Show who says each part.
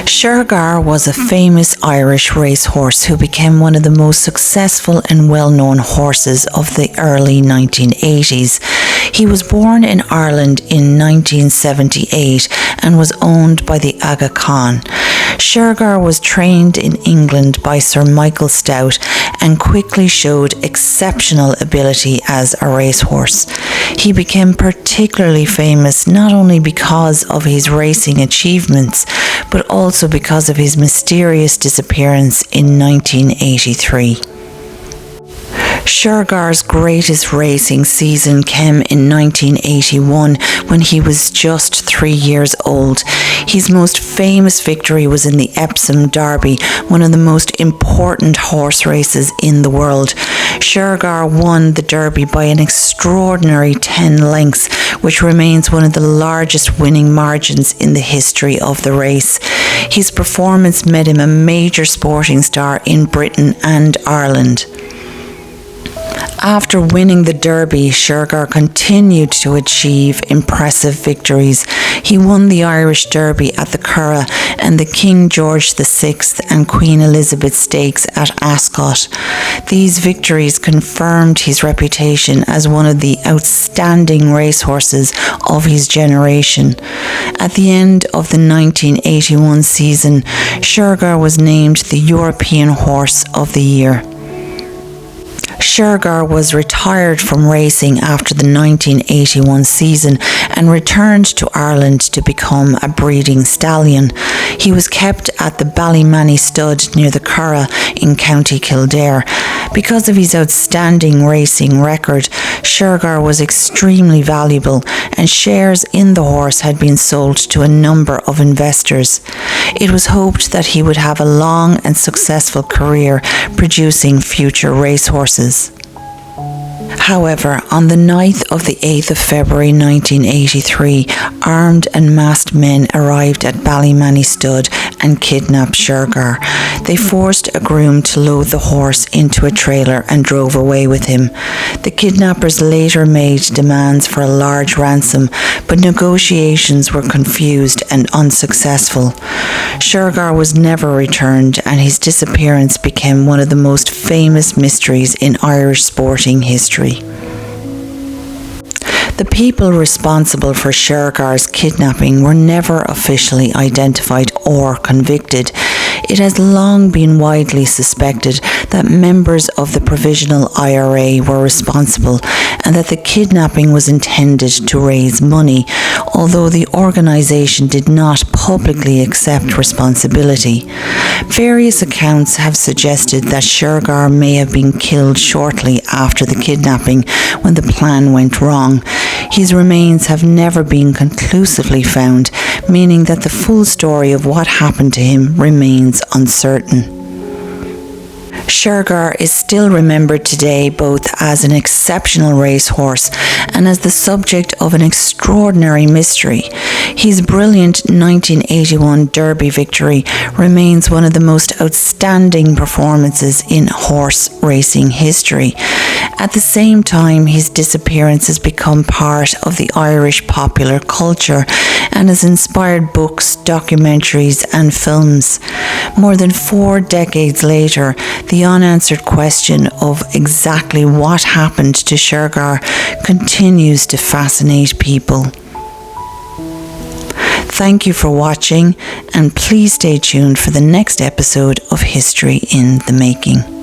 Speaker 1: Shergar was a famous Irish racehorse who became one of the most successful and well-known horses of the early 1980s. He was born in Ireland in 1978 and was owned by the Aga Khan. Shergar was trained in England by Sir Michael Stout and quickly showed exceptional ability as a racehorse. He became particularly famous not only because of his racing achievements, but also because of his mysterious disappearance in 1983. Shergar's greatest racing season came in 1981 when he was just 3 years old. His most famous victory was in the Epsom Derby, one of the most important horse races in the world. Shergar won the Derby by an extraordinary 10 lengths, which remains one of the largest winning margins in the history of the race. His performance made him a major sporting star in Britain and Ireland. After winning the Derby, Shergar continued to achieve impressive victories. He won the Irish Derby at the Curragh and the King George VI and Queen Elizabeth Stakes at Ascot. These victories confirmed his reputation as one of the outstanding racehorses of his generation. At the end of the 1981 season, Shergar was named the European Horse of the Year. Shergar was retired from racing after the 1981 season and returned to Ireland to become a breeding stallion. He was kept at the Ballymanny stud near the Curragh in County Kildare. Because of his outstanding racing record, Shergar was extremely valuable and shares in the horse had been sold to a number of investors. It was hoped that he would have a long and successful career producing future racehorses. However, on the night of the 8th of February 1983, armed and masked men arrived at Ballymanny Stud and kidnapped Shergar. They forced a groom to load the horse into a trailer and drove away with him. The kidnappers later made demands for a large ransom, but negotiations were confused and unsuccessful. Shergar was never returned, and his disappearance became one of the most famous mysteries in Irish sporting history. The people responsible for Shergar's kidnapping were never officially identified or convicted. It has long been widely suspected that members of the Provisional IRA were responsible and that the kidnapping was intended to raise money, although the organisation did not publicly accept responsibility. Various accounts have suggested that Shergar may have been killed shortly after the kidnapping when the plan went wrong. His remains have never been conclusively found, meaning that the full story of what happened to him remains uncertain. Shergar is still remembered today both as an exceptional racehorse and as the subject of an extraordinary mystery. His brilliant 1981 Derby victory remains one of the most outstanding performances in horse racing history. At the same time, his disappearance has become part of the Irish popular culture and has inspired books, documentaries and films. More than 4 decades later, the unanswered question of exactly what happened to Shergar continues to fascinate people. Thank you for watching, and please stay tuned for the next episode of History in the Making.